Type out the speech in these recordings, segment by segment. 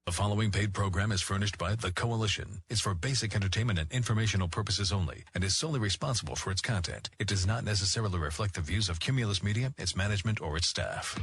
The following paid program is furnished by The Coalition. It's for basic entertainment and informational purposes only and is solely responsible for its content. It does not necessarily reflect the views of Cumulus Media, its management, or its staff.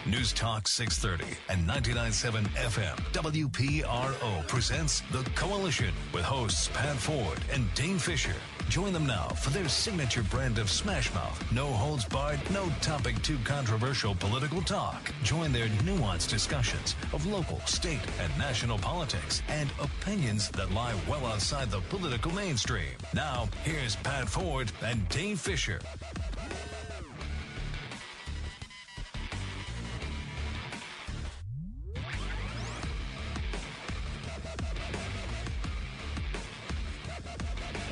News Talk 630 and 99.7 FM WPRO presents The Coalition with hosts Pat Ford and Dane Fisher. Join them now for their signature brand of smash mouth, no holds barred, no topic too controversial political talk. Join their nuanced discussions of local, state, and national politics and opinions that lie well outside the political mainstream. Now, here's Pat Ford and Dane Fisher.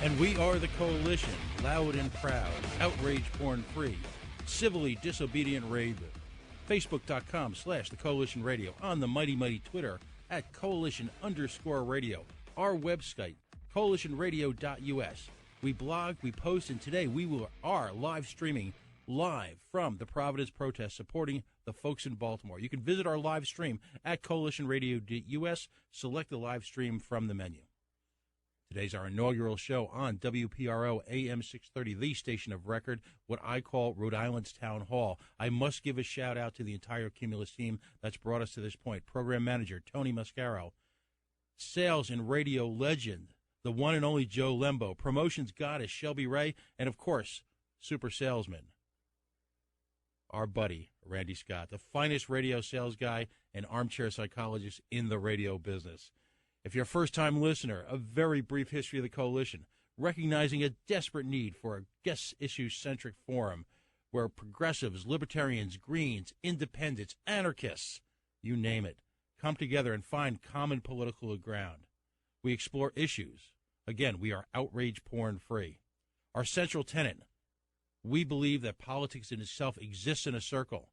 And we are the Coalition, loud and proud, outrage porn free, civilly disobedient radio. Facebook.com/The Coalition Radio, on the mighty Twitter at Coalition_radio, our website, coalitionradio.us. We blog, we post, and today we are live streaming live from the Providence protest supporting the folks in Baltimore. You can visit our live stream at coalitionradio.us, select the live stream from the menu. Today's our inaugural show on WPRO AM 630, the station of record, what I call Rhode Island's Town Hall. I must give a shout-out to the entire Cumulus team that's brought us to this point. Program Manager Tony Mascaro, Sales and Radio Legend, the one and only Joe Lembo, Promotions Goddess Shelby Ray, and, of course, Super Salesman, our buddy Randy Scott, the finest radio sales guy and armchair psychologist in the radio business. If you're a first-time listener, a very brief history of the Coalition, recognizing a desperate need for a guest issue-centric forum where progressives, libertarians, greens, independents, anarchists, you name it, come together and find common political ground. We explore issues. Again, we are outrage porn-free. Our central tenet, we believe that politics in itself exists in a circle,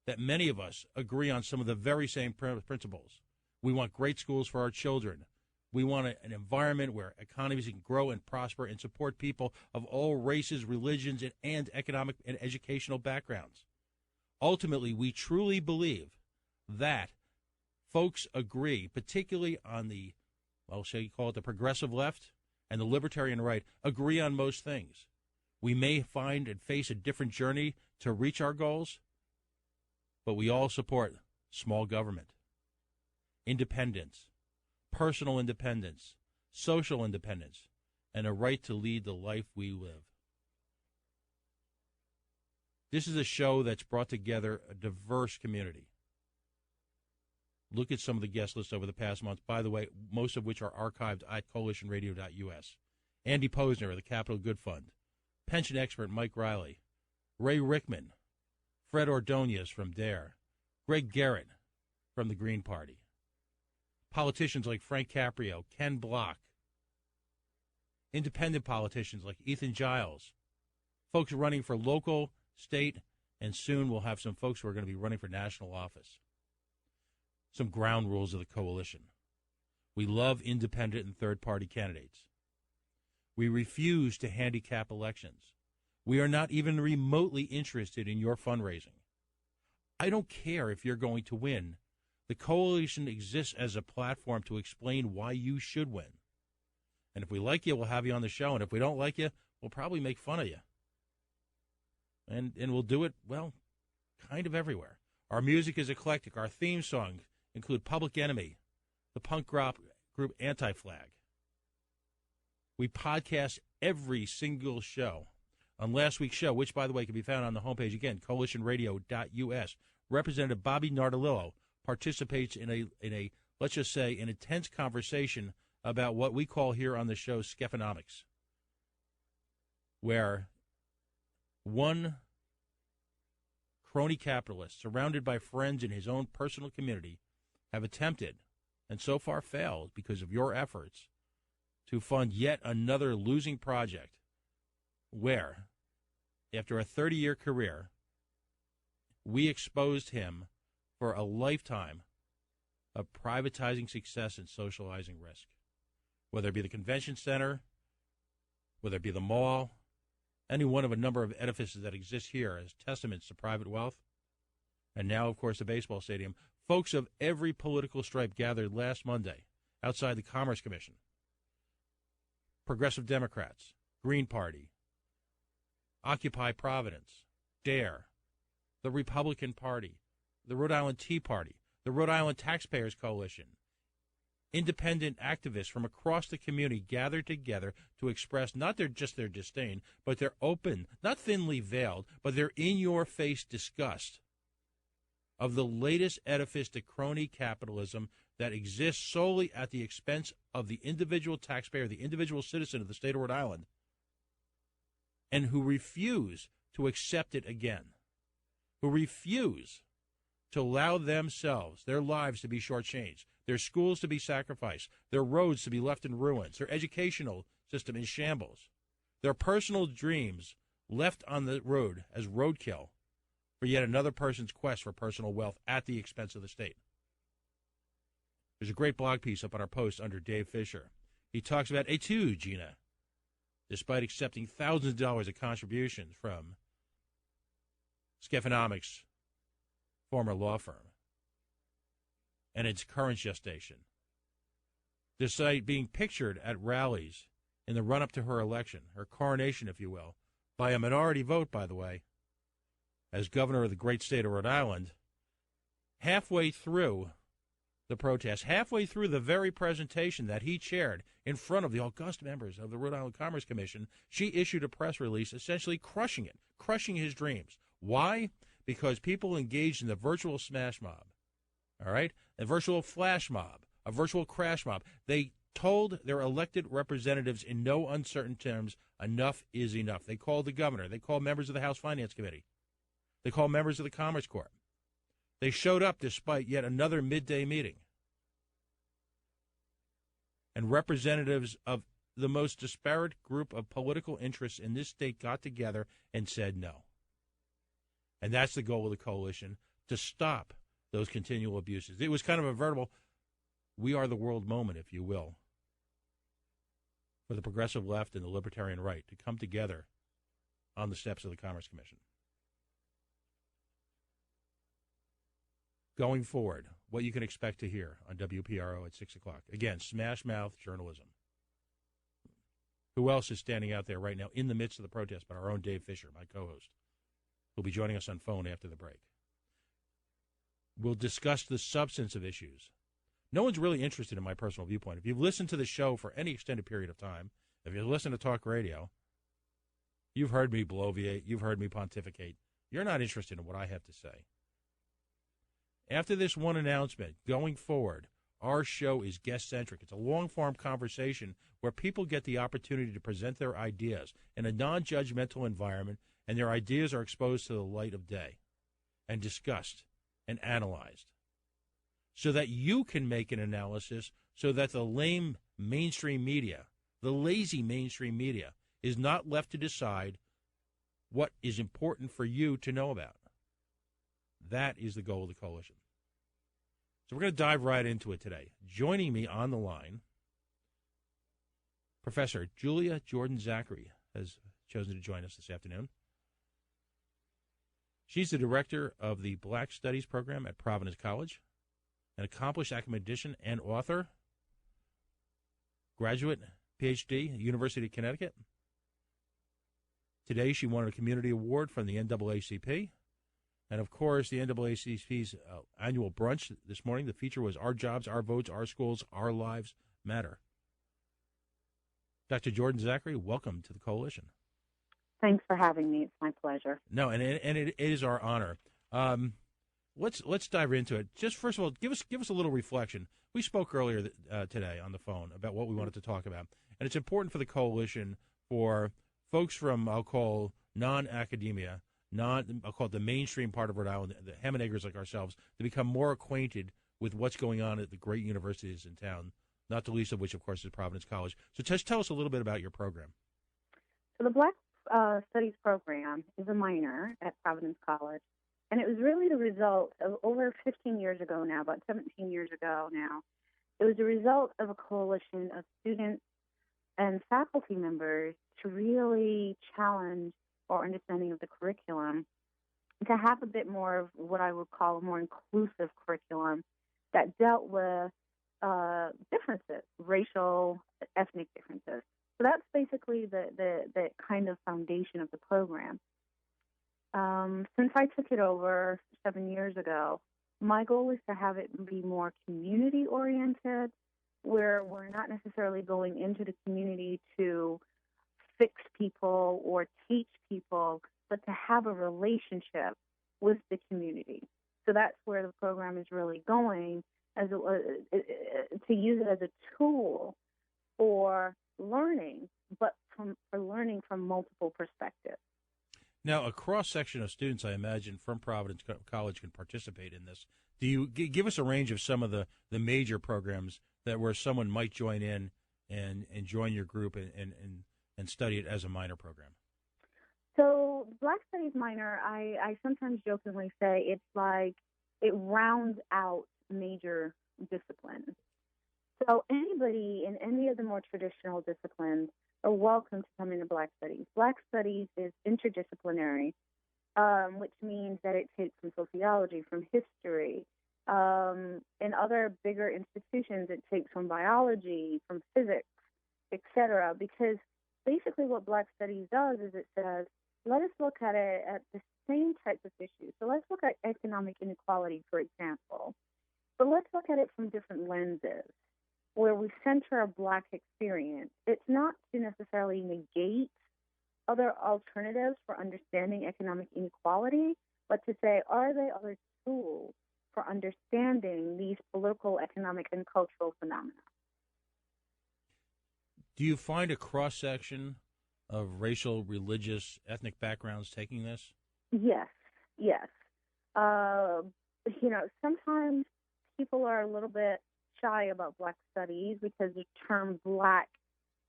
that many of us agree on some of the very same principles. We want great schools for our children. We want an environment where economies can grow and prosper and support people of all races, religions, and economic and educational backgrounds. Ultimately, we truly believe that folks agree, particularly on the, well, shall you call it the progressive left and the libertarian right, agree on most things. We may find and face a different journey to reach our goals, but we all support small government, independence, personal independence, social independence, and a right to lead the life we live. This is a show that's brought together a diverse community. Look at some of the guest lists over the past month, by the way, most of which are archived at coalitionradio.us. Andy Posner of the Capital Good Fund, pension expert Mike Riley, Ray Rickman, Fred Ordonez from DARE, Greg Garrett from the Green Party, politicians like Frank Caprio, Ken Block, independent politicians like Ethan Giles, folks running for local, state, and soon we'll have some folks who are going to be running for national office. Some ground rules of the Coalition. We love independent and third-party candidates. We refuse to handicap elections. We are not even remotely interested in your fundraising. I don't care if you're going to win. The Coalition exists as a platform to explain why you should win. And if we like you, we'll have you on the show. And if we don't like you, we'll probably make fun of you. And we'll do it, well, kind of everywhere. Our music is eclectic. Our theme songs include Public Enemy, the punk rock group Anti-Flag. We podcast every single show. On last week's show, which, by the way, can be found on the homepage, again, coalitionradio.us, Representative Bobby Nardilillo participates in a let's just say, an intense conversation about what we call here on the show Skefonomics, where one crony capitalist surrounded by friends in his own personal community have attempted, and so far failed because of your efforts, to fund yet another losing project where, after a 30-year career, we exposed him for a lifetime of privatizing success and socializing risk, whether it be the convention center, whether it be the mall, any one of a number of edifices that exist here as testaments to private wealth, and now, of course, the baseball stadium, Folks of every political stripe gathered last Monday outside the Commerce Commission. Progressive Democrats, Green Party, Occupy Providence, DARE, the Republican Party, the Rhode Island Tea Party, the Rhode Island Taxpayers Coalition. Independent activists from across the community gathered together to express not just their disdain, but their open, not thinly veiled, but their in-your-face disgust of the latest edifice to crony capitalism that exists solely at the expense of the individual taxpayer, the individual citizen of the state of Rhode Island, and who refuse to accept it again, who refuse to allow themselves, their lives to be shortchanged, their schools to be sacrificed, their roads to be left in ruins, their educational system in shambles, their personal dreams left on the road as roadkill for yet another person's quest for personal wealth at the expense of the state. There's a great blog piece up on our post under Dave Fisher. He talks about et tu, Gina, despite accepting thousands of dollars of contributions from Skefonomics' former law firm and its current gestation, despite being pictured at rallies in the run-up to her election, her coronation, if you will, by a minority vote, by the way, as governor of the great state of Rhode Island, halfway through the protest, halfway through the very presentation that he chaired in front of the august members of the Rhode Island Commerce Commission, she issued a press release essentially crushing it, crushing his dreams. Why? Because people engaged in the virtual smash mob, all right, a virtual flash mob, a virtual crash mob. They told their elected representatives in no uncertain terms, enough is enough. They called the governor. They called members of the House Finance Committee. They called members of the Commerce Corp. They showed up despite yet another midday meeting. And representatives of the most disparate group of political interests in this state got together and said no. And that's the goal of the coalition, to stop those continual abuses. It was kind of a veritable we are the world moment, if you will, for the progressive left and the libertarian right to come together on the steps of the Commerce Commission. Going forward, what you can expect to hear on WPRO at 6 o'clock. Again, smash mouth journalism. Who else is standing out there right now in the midst of the protest but our own Dave Fisher, my co-host, who'll be joining us on phone after the break. We'll discuss the substance of issues. No one's really interested in my personal viewpoint. If you've listened to the show for any extended period of time, if you've listened to talk radio, you've heard me bloviate, you've heard me pontificate. You're not interested in what I have to say. After this one announcement, going forward, our show is guest-centric. It's a long-form conversation where people get the opportunity to present their ideas in a non-judgmental environment, and their ideas are exposed to the light of day and discussed and analyzed so that you can make an analysis, so that the lame mainstream media, the lazy mainstream media, is not left to decide what is important for you to know about. That is the goal of the coalition. So we're going to dive right into it today. Joining me on the line, Professor Julia Jordan-Zachary has chosen to join us this afternoon. She's the director of the Black Studies program at Providence College, an accomplished academician and author, graduate, PhD, University of Connecticut. Today she won a community award from the NAACP. And, of course, the NAACP's annual brunch this morning, the feature was Our Jobs, Our Votes, Our Schools, Our Lives Matter. Dr. Jordan-Zachary, welcome to the coalition. Thanks for having me. It's my pleasure. No, and it is our honor. Let's dive into it. Just first of all, give us a little reflection. We spoke earlier today on the phone about what we wanted to talk about, and it's important for the coalition for folks from, I'll call, non-academia, I'll call it the mainstream part of Rhode Island, the ham and eggers like ourselves, to become more acquainted with what's going on at the great universities in town, not the least of which, of course, is Providence College. So just tell us a little bit about your program. So the Black Studies program is a minor at Providence College, and it was really the result of over 15 years ago now, about 17 years ago now. It was a result of a coalition of students and faculty members to really challenge our understanding of the curriculum to have a bit more of what I would call a more inclusive curriculum that dealt with differences, racial, ethnic differences. So that's basically the kind of foundation of the program. Since I took it over 7 years ago, my goal is to have it be more community-oriented, where we're not necessarily going into the community to fix people or teach people, but to have a relationship with the community. So that's where the program is really going, to use it as a tool for learning, but for learning from multiple perspectives. Now, a cross-section of students, I imagine, from Providence College can participate in this. Do you give us a range of some of the major programs that where someone might join in and join your group and study it as a minor program? So Black Studies minor, I sometimes jokingly say it's like it rounds out major disciplines. So anybody in any of the more traditional disciplines are welcome to come into Black Studies. Black Studies is interdisciplinary, which means that it takes from sociology, from history. In other bigger institutions, it takes from biology, from physics, etc. Because basically what Black Studies does is it says, let us look at it at the same types of issues. So let's look at economic inequality, for example. But let's look at it from different lenses, where we center a Black experience. It's not to necessarily negate other alternatives for understanding economic inequality, but to say, are there other tools for understanding these political, economic, and cultural phenomena? Do you find a cross-section of racial, religious, ethnic backgrounds taking this? Yes. Sometimes people are a little bit shy about Black studies because the term Black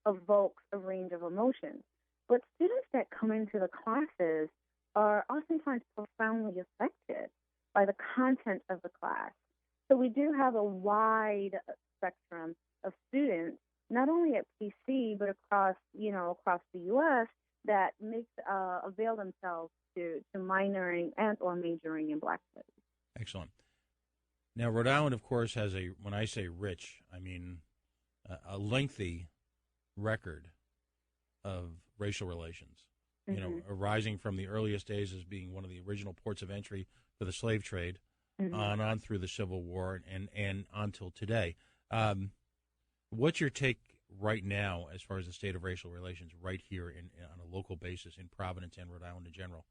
evokes a range of emotions. But students that come into the classes are oftentimes profoundly affected by the content of the class. So we do have a wide spectrum of students, not only at PC, but across the U.S., that avail themselves to minoring and or majoring in Black studies. Excellent. Now, Rhode Island, of course, has when I say rich, I mean a lengthy record of racial relations, arising from the earliest days as being one of the original ports of entry for the slave trade, on through the Civil War and until today. What's your take right now as far as the state of racial relations right here on a local basis in Providence and Rhode Island in general?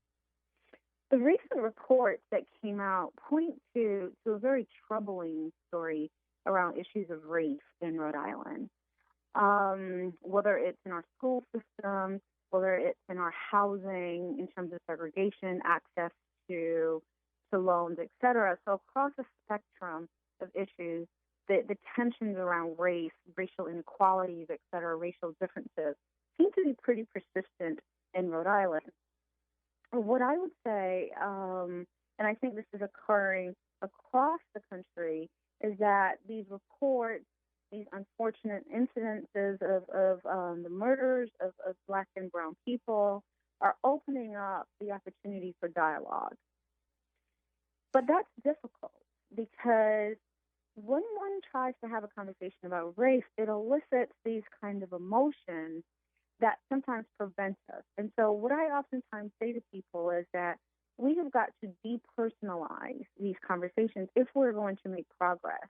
The recent reports that came out point to a very troubling story around issues of race in Rhode Island. Whether it's in our school system, whether it's in our housing, in terms of segregation, access to loans, et cetera. So across the spectrum of issues, the tensions around race, racial inequalities, et cetera, racial differences seem to be pretty persistent in Rhode Island. What I would say, and I think this is occurring across the country, is that these reports, these unfortunate incidences of the murders of Black and brown people are opening up the opportunity for dialogue. But that's difficult because when one tries to have a conversation about race, it elicits these kind of emotions that sometimes prevent us. And so what I oftentimes say to people is that we have got to depersonalize these conversations if we're going to make progress.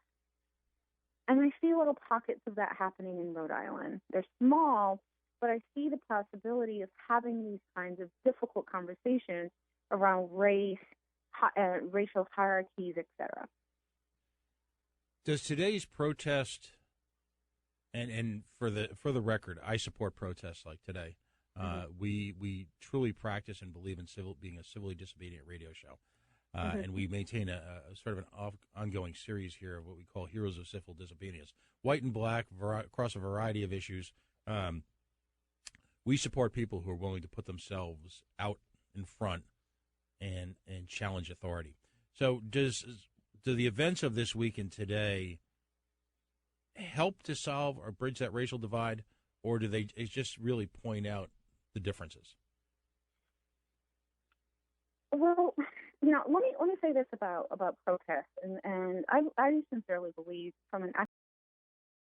And I see little pockets of that happening in Rhode Island. They're small, but I see the possibility of having these kinds of difficult conversations around race, racial hierarchies, et cetera. Does today's protest, and for the record, I support protests like today. We truly practice and believe in being a civilly disobedient radio show. And we maintain a sort of an ongoing series here of what we call Heroes of Civil Disobedience. White and black, across a variety of issues. We support people who are willing to put themselves out in front and challenge authority. So do the events of this week and today help to solve or bridge that racial divide, or do they just really point out the differences? Well, let me say this about protests, and I sincerely believe from an